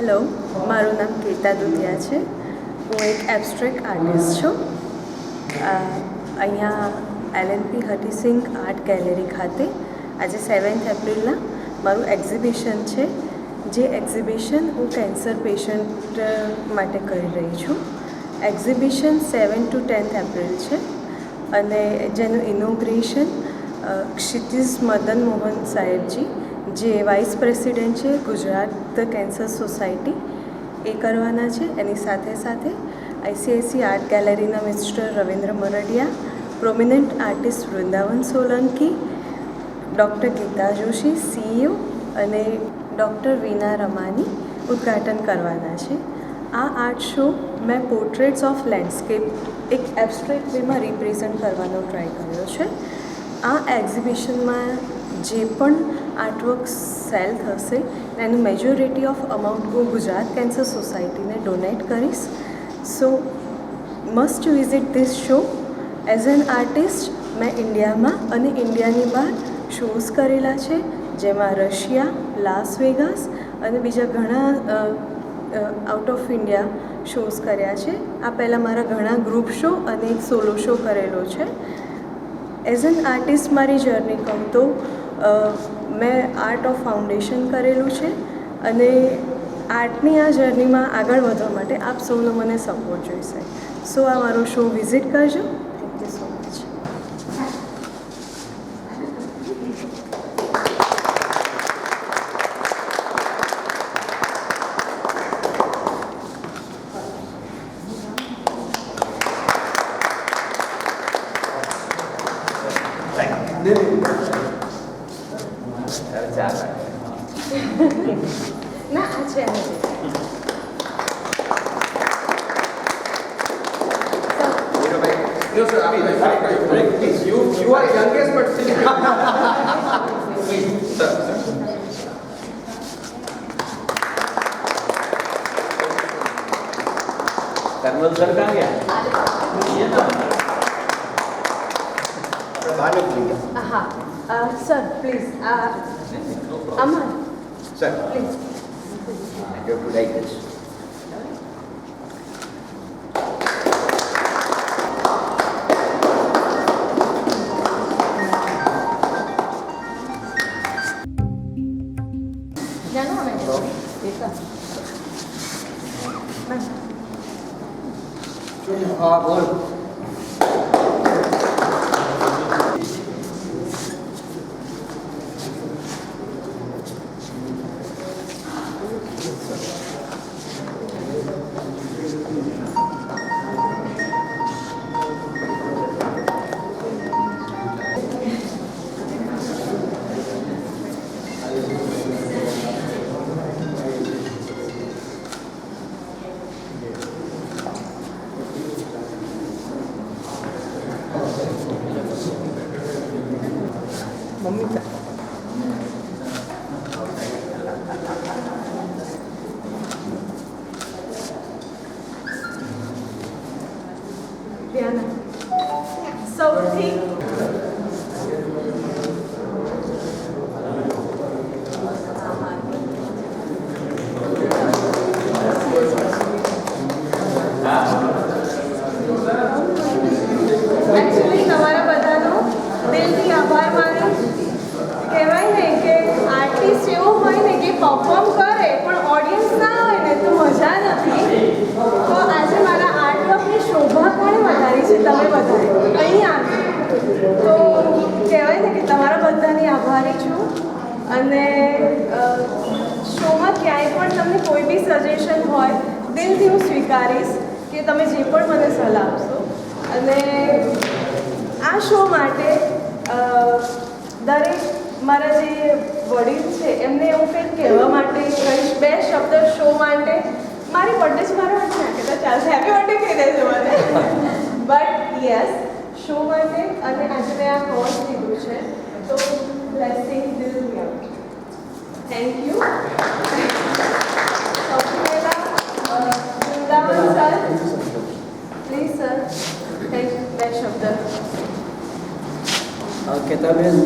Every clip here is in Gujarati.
હેલો, મારું નામ કેતા દુધિયા છે. હું એક એબ્સ્ટ્રેક્ટ આર્ટિસ્ટ છું. અહીંયા LNP હઠીસિંગ આર્ટ ગેલેરી ખાતે આજે 7th એપ્રિલના મારું એક્ઝિબિશન છે. જે એક્ઝિબિશન હું કેન્સર પેશન્ટ માટે કરી રહી છું. એક્ઝિબિશન 7 to 10th એપ્રિલ છે અને જેનું ઇનોગ્રેશન ક્ષિતિજ મદન મોહન સાહેબજી, જે વાઇસ પ્રેસિડેન્ટ છે ગુજરાત કેન્સર સોસાયટી, એ કરવાના છે. એની સાથે સાથે ICIC આર્ટ ગેલેરીના mister Ravindra Mardia, prominent artist Vrindavan Solanki, doctor Geeta Joshi CEO અને ડૉક્ટર વીના રમાની ઉદ્ઘાટન કરવાના છે. આ આર્ટ શો મેં પોર્ટ્રેટ્સ ઓફ લેન્ડસ્કેપ એક એબ્સ્ટ્રેક્ટ વેમાં રિપ્રેઝન્ટ કરવાનો ટ્રાય કર્યો છે. આ એક્ઝિબિશનમાં જે પણ આર્ટવર્ક સેલ થશે એનું મેજોરિટી ઓફ અમાઉન્ટ હું ગુજરાત કેન્સર સોસાયટીને ડોનેટ કરીશ. So must visit this show. As an artist મેં ઇન્ડિયામાં અને ઇન્ડિયાની બહાર શોઝ કરેલા છે, જેમાં રશિયા, લાસ વેગાસ અને બીજા ઘણા આઉટ ઓફ ઇન્ડિયા શોઝ કર્યા છે. આ પહેલાં મારા ઘણા ગ્રુપ શો અને એક સોલો શો કરેલો છે. એઝ એન આર્ટિસ્ટ મારી જર્ની કહું તો મેં આર્ટ ઓફ ફાઉન્ડેશન કરેલું છે અને આર્ટની આ જર્નીમાં આગળ વધવા માટે આપ સૌનો મને સપોર્ટ જોઈશે. સો આ મારો શો વિઝિટ કરજો. Thank you so much. ના આ છે No, sir, please, you are youngest, but still. Please, sir. Colonel sir कहाँ गया? ये ना હા sir please Amar Sir, please. you have to like this. बोल. મમ્મી કા સૌથી એકચ્યુઅલી તમારા બધાનો દિલથી આભાર માનું. કહેવાય ને કે આર્ટિસ્ટ એવો હોય ને કે પરફોર્મ કરે પણ ઓડિયન્સ ના હોય ને તો મજા નથી. તો આજે મારા આર્ટવર્કની શોભા કોણે વધારી છે? તમે બધાએ અહીં આવી. તો કહેવાય ને કે તમારા બધાની આભારી છું. અને શોમાં ક્યાંય પણ તમને કોઈ બી સજેશન હોય દિલથી હું સ્વીકારીશ કે તમે જે પણ મને સલાહ આપશો. અને આ શો માટે દરેક મારા જે વડીલ છે એમને હું કંઈક કહેવા માટે કહીશ. 2 શબ્દ શો માટે. મારી બર્થડે છે, મારા માટે ના કહેતા ચાલશે, હેપી બર્થડે કહી દેજો મને. બટ યસ, શો માટે. અને આજે મેં આ કોર્સ લીધું છે તો બ્લેસિંગ દિલથી આપું. Thank you. સૌથી પહેલાં વૃંદાવન સર, પ્લીઝ સર કંઈક 2 શબ્દ. કેતાબેન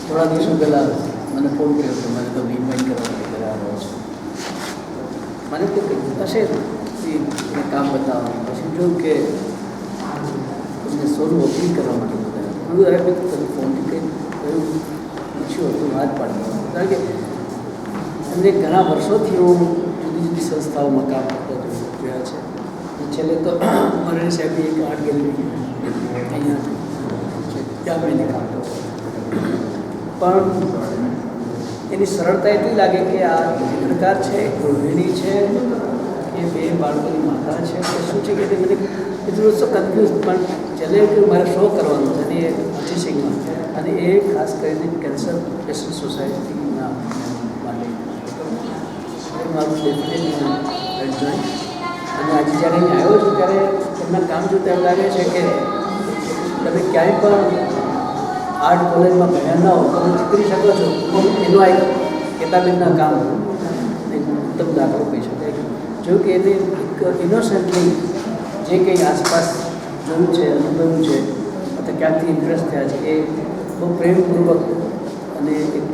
થોડા દિવસો પહેલાં મને ફોન કર્યો હતો, મને તમને ઇન્વાઇટ કરવા માટે આવ્યો છું. મને તો કંઈક હશે એ કામ બતાવવાનું. પછી જોયું કે તમને સોનું ઓપનિંગ કરવા માટે બોલાવ્યા. હવે મેં તમે ફોનથી કંઈ કહ્યું પૂછ્યું હતું વાત પાડવાનું. કારણ કે એમને ઘણા વર્ષોથી હું જુદી જુદી સંસ્થાઓમાં કામ કરતો જોયા છે. છેલ્લે તો મરણી સાહેબની એક આર્ટ ગેલેરી અહીંયા છે, ત્યાં મેં કામ કરતો. પણ એની સરળતા એટલી લાગે કે આ ચિત્રકાર છે, ગૃહિણી છે, એ બે બાળકોની માતા છે, તો શું છે કે મને એટલું ઓછો કન્ફ્યુઝ. પણ છેલ્લે કે મારે શો કરવાનો છે અને એ અચીસિંગમાં, અને એ ખાસ કરીને કેન્સર પેશન્ટ સોસાયટીના માટે એ મારું ડેફિનેટલી જોઈ. અને આજે જ્યારે અહીં આવ્યો છું ત્યારે એમના કામ જોતા એમ લાગે છે કે તમે ક્યાંય પણ આર્ટ કોલેજમાં ભણ્યા ન હો તમે ચિતરી શકો છો. એનું આ એક કેતાબેનના કામ એક ઉત્તમ દાખલો કહી શકાય. જો કે એને એક ઇનોસન્ટલી જે કંઈ આસપાસ જોયું છે, અનુભવ્યું છે, અથવા ક્યાંકથી ઇમ્પ્રેસ થયા છે, એ બહુ પ્રેમપૂર્વક અને એક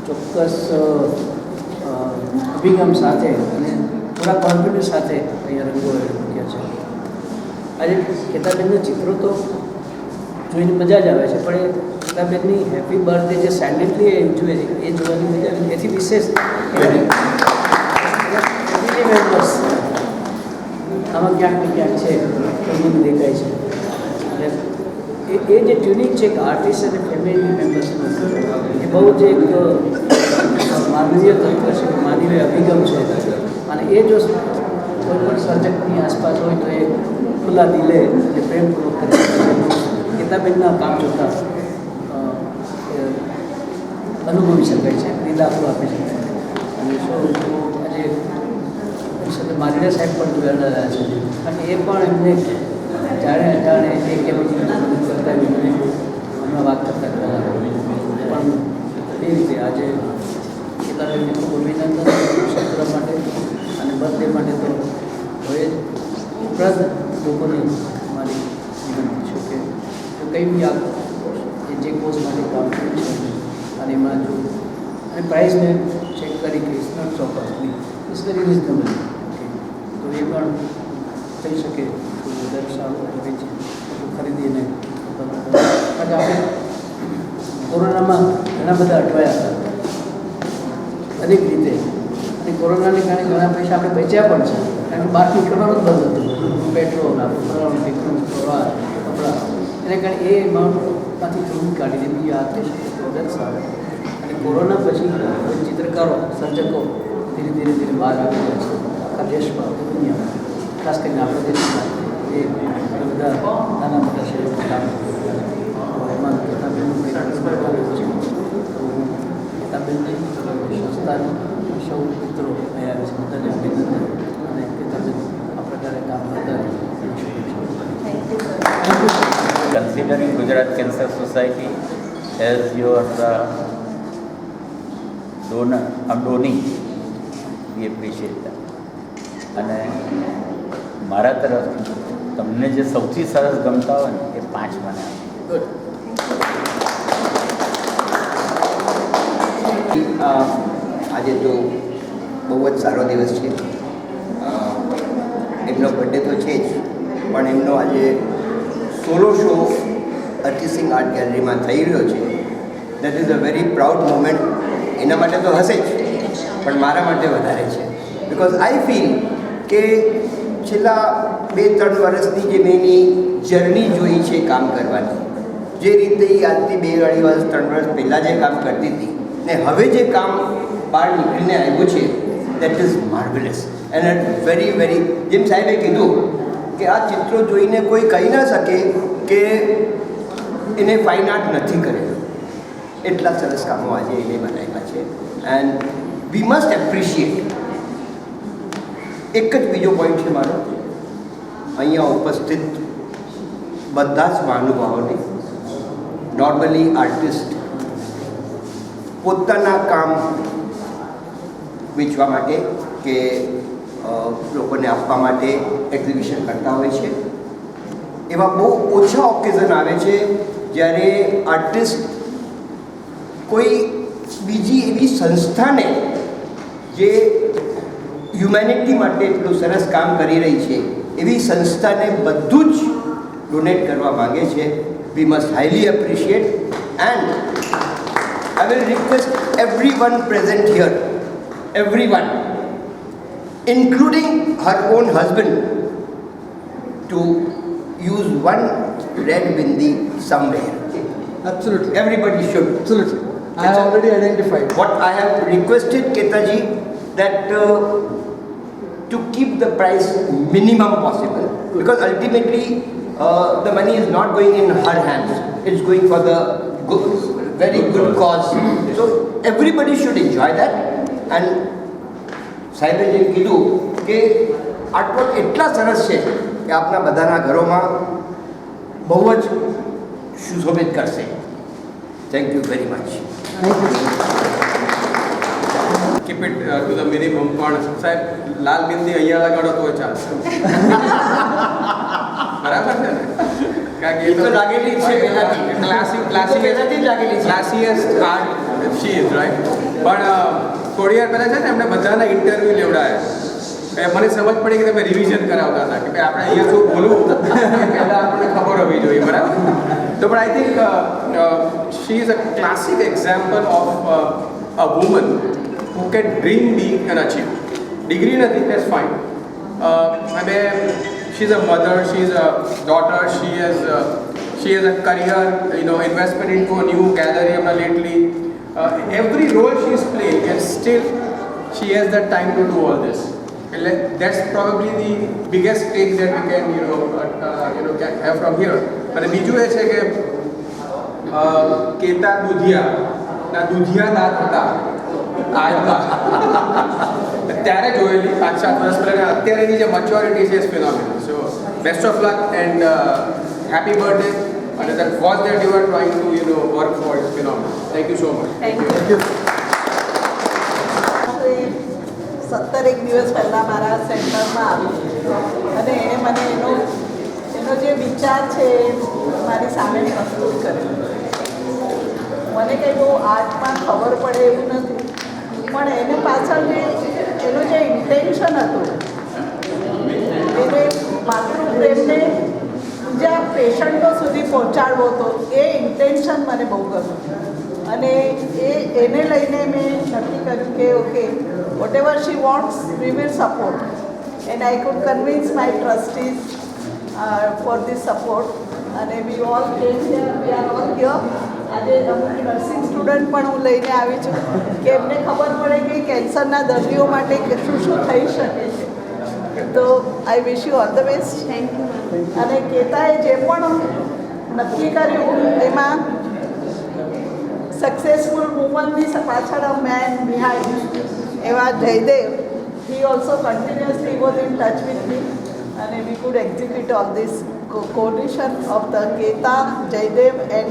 ચોક્કસ અભિગમ સાથે અને થોડા કોન્ફિડન્સ સાથે અહીંયા રંગો મૂક્યા છે. આજે કેતાબેનના ચિત્રો તો જોઈને મજા જ આવે છે, પણ એ કેતાબેનની હેપી બર્થડે જે સાયલેન્ટલી એ ઉજવે છે એ જોવાની મજા આવે. એથી વિશેષ ફેમિલી મેમ્બર્સ આમાં ક્યાંક ને ક્યાંક છે તો મને દેખાય છે. અને એ જે ટ્યુનિંગ છે કે આર્ટિસ્ટ અને ફેમિલી મેમ્બર્સનું એ બહુ જ એક માનવીય તત્વ છે, માનવીય અભિગમ છે. અને એ જો કોઈ પણ સર્જકની આસપાસ હોય તો એ ખુલ્લા દિલે અને પ્રેમપૂર્વક કરી શકે છે. કેતાબેનના કામ જોતાં અનુભવી શકાય છે, દિલાસો આપી શકાય. અને શું આજે સાથે માધ્ય સાહેબ પણ જોડાયેલા છે, અને એ પણ એમને જાણે અજાણે એક એમ કરતા હમણાં વાત કરતા હતા. પણ એ રીતે આજે કેતાબેનને ખૂબ અભિનંદન ક્ષેત્ર માટે અને બર્થડે માટે તો હોય જ. ઉપરાંત લોકોને મારી વિનંતી છે કે કંઈ બી આ જે કોર્સ માટે કામ કર્યું છે અને એમાં જો અને પ્રાઇસ મેં ચેક કરી કે it's not so costly, it's very reasonable. તો એ પણ થઈ શકે તો વધારે સારું હોય છે ખરીદીને. કારણ કે આપણે કોરોનામાં ઘણા બધા અટવાયા હતા અનેક રીતે, અને કોરોનાને કારણે ઘણા પૈસા આપણે બચ્યા પણ છે. કારણ કે બહાર નીકળવાનું જ બંધ હતું, પેટ્રોલ આપણું ફરવાનું ટિકિટ પ્રવાહ કપડાં, એને કારણે એ એમાઉન્ટમાંથી થોડું કાઢી દીધી આ થઈ શકે તો વધારે સારું. અને કોરોના પછી ચિત્રકારો સર્જકો ધીરે ધીરે ધીરે બહાર આવી ગયા છે આખા દેશમાં, દુનિયામાં, ખાસ કરીને આપણા દેશમાં. એ બધા નાના મોટા શહેરો કામ એમાં કેતાબેનનું કંઈક છે. તો હું કેતાબેનની સંસ્થાના સૌ મિત્રો અહીંયા આવે છે બધાને અભિનંદન, અને કેતાબેન આ પ્રકારે કામ કરતા Considering Gujarat Cancer Society as your donee, we appreciate that. અને મારા તરફથી તમને જે સૌથી સરસ ગમતા હોય ને એ 5 મને આજે તો બહુ જ સારો દિવસ છે. એમનો બર્થડે તો છે જ, પણ એમનો આજે સોલો શો અર્ચી આર્ટ ગેલેરીમાં થઈ રહ્યો છે. That is a very proud moment. એના માટે તો હશે જ, પણ મારા માટે વધારે છે. બિકોઝ આઈ ફીલ કે છેલ્લા 2-3 વર્ષની જે મેં એની જર્ની જોઈ છે કામ કરવાની, જે રીતે એ આજથી 2-2.5 વર્ષ 3 વર્ષ પહેલાં જે કામ કરતી હતી ને હવે જે કામ બહાર નીકળીને આવ્યું છે, that is marvellous and very very. જેમ સાહેબે કીધું કે આ ચિત્રો જોઈને કોઈ કહી ના શકે કે એને ફાઇન આર્ટ નથી કરેલું. એટલા સરસ કામો આજે એને બનાવ્યા છે એન્ડ વી મસ્ટ એપ્રિશિએટ. એક જ બીજો પોઈન્ટ છે મારો, અહીંયા ઉપસ્થિત બધા જ મહાનુભાવોને, નોર્મલી આર્ટિસ્ટ પોતાના કામ વેચવા માટે કે લોકોને આપવા માટે એક્ઝિબિશન કરતા હોય છે. એવા બહુ ઓછા ઓકેઝન આવે છે જ્યારે આર્ટિસ્ટ કોઈ બીજી એવી સંસ્થાને જે હ્યુમેનિટી માટે એટલું સરસ કામ કરી રહી છે એવી સંસ્થાને બધું જ ડોનેટ કરવા માંગે છે. We must highly appreciate and I will request everyone present here, everyone, including her own husband, to use one red bindi somewhere. Absolutely. Everybody should. Absolutely. I have already identified. What I have requested Ketaji that to keep the price minimum possible, because ultimately the money is not going in her hands. It's going for the good, very good cause. So everybody should enjoy that. And સાહેબે જે કીધું કે આર્ટવર્ક એટલા સરસ છે કે આપણા બધાના ઘરોમાં બહુ જ સુશોભિત કરશે. Thank you very much. Keep it to the minimum. પણ સાહેબ લાલ બિંદી અહીંયા લગાડો તો ચાલશે. બરાબર છે ને? કારણ કે એ તો લાગેલી જ છે પહેલાથી. પહેલાથી જ લાગેલી છે. ક્લાસીએસ્ટ આર્ટ શી ઇઝ રાઈટ. પણ થોડી વાર પહેલાં છે ને એમને બધાના ઇન્ટરવ્યૂ લેવડાયા. મને સમજ પડી કે તમે રિવિઝન કરાવતા હતા કે ભાઈ આપણે અહીંયા શું બોલવું એ પહેલાં આપણને ખબર હોવી જોઈએ. બરાબર. તો પણ I think she is a classic example of a woman who can dream big and achieve. Degree nothing, that's fine. And she's a mother, she's a daughter, she has a career, investment into a new gallery lately. Every role she's playing, and still she has the time to do all this. And that's probably the biggest take that we can, can have from here. And બીજું એ છે કે કેતા દુધિયા દાંત હતા ત્યારે જોયેલી 5-7 વર્ષ પહેલાં અત્યારેની જે મેચ્યોરિટી છે phenomenal. So best of luck and happy birthday અને that was that you are trying to work for is phenomenal. Thank you so much. Thank you. 17 દિવસ પહેલાં મારા સેન્ટરમાં આવી અને એણે મને એનો જે વિચાર છે મારી સામે પ્રસ્તુત કર્યો. મને કંઈ બહુ આર્ટમાં ખબર પડે એવું નથી, પણ એને પાછળ એનું જે ઇન્ટેન્શન હતું એને માતૃપ્રેમને જ્યાં પેશન્ટો સુધી પહોંચાડવો હતો એ ઇન્ટેન્શન મને બહુ ગમ્યું. અને એને લઈને મેં નક્કી કર્યું કે okay whatever she wants we will support. And I could convince my trustees for this support. અને we all came here, we are all here. આજે અમુક નર્સિંગ સ્ટુડન્ટ પણ હું લઈને આવી છું કે એમને ખબર પડે કે કેન્સરના દર્દીઓ માટે શું શું થઈ શકે છે. તો I wish you all the best. Thank you. અને કેતાએ જે પણ નક્કી કર્યું એમાં સક્સેસફુલ વુમનની પાછળ અ મેન બિહાઇન્ડ એવા Jaydev, he also continuously was in touch with me અને we could execute all this coalition of the Keta, Jaydev and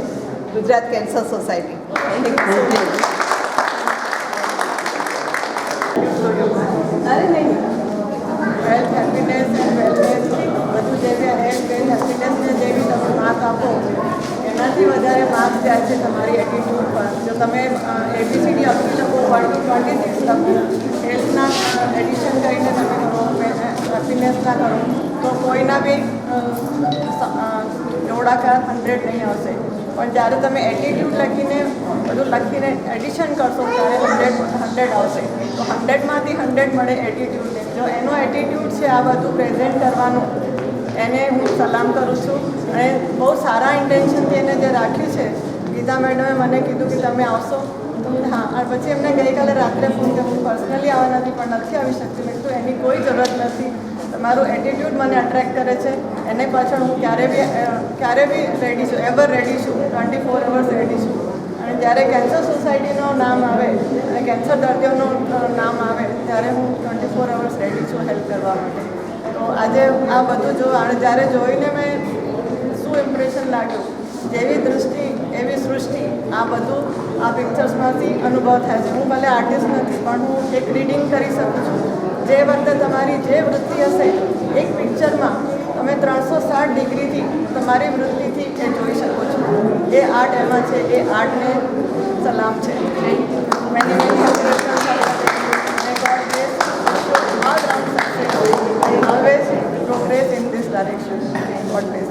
Gujarat Cancer Society. Thank you so much. અરે નહીં, હેલ્થ હેપીનેસ એન્ડ વેલનેસ બધું જેવી હેલ્થ એન્ડ હેપીનેસને જેવી તમે માર્ક આપો એનાથી વધારે માર્ક જાય છે તમારી એટીટ્યૂડ પર. જો તમે ABCD અપી લખો 1 to 26 લખો, હેલ્થના એડિશન કરીને તમે કરો, હેપીનેસના કરો તો કોઈના બી જોડાકાર 100 નહીં આવશે. પણ જ્યારે તમે એટીટ્યૂડ બધું લખીને એડિશન કરશો ત્યારે 100 આવશે. તો 100માંથી 100 મળે એટીટ્યૂડને. જો એનો એટીટ્યૂડ છે આ બધું પ્રેઝન્ટ કરવાનું, એને હું સલામ કરું છું. અને બહુ સારા ઇન્ટેન્શનથી એને જે રાખ્યું છે, ગીતા મેડમે મને કીધું કે તમે આવશો તો હા. અને પછી એમને ગઈકાલે રાત્રે ફોન કર્યો, હું પર્સનલી આવવા નથી પણ નથી આવી શકતી. મેં કીધું એની કોઈ જરૂરત નથી, તમારું એટીટ્યૂડ મને અટ્રેક્ટ કરે છે. એને પાછળ હું ક્યારે બી રેડી છું, એવર રેડી છું, 24 અવર્સ રેડી છું. અને જ્યારે કેન્સર સોસાયટીનું નામ આવે અને કેન્સર દર્દીઓનું નામ આવે ત્યારે હું 24 અવર્સ રેડી છું હેલ્પ કરવા માટે. તો આજે આ બધું જ્યારે જોઈને મેં શું ઇમ્પ્રેશન લાગ્યું, જેવી દૃષ્ટિ એવી સૃષ્ટિ, આ બધું આ પિક્ચર્સમાંથી અનુભવ થાય છે. હું ભલે આર્ટિસ્ટ નથી પણ હું એક રીડિંગ કરી શકું છું. જે વખતે તમારી જે વૃત્તિ હશે એક પિક્ચરમાં તમે 360 ડિગ્રીથી તમારી વૃત્તિથી એ જોઈ શકો છો. એ આર્ટ એમાં છે, એ આર્ટને સલામ છે. Many many direction. God bless.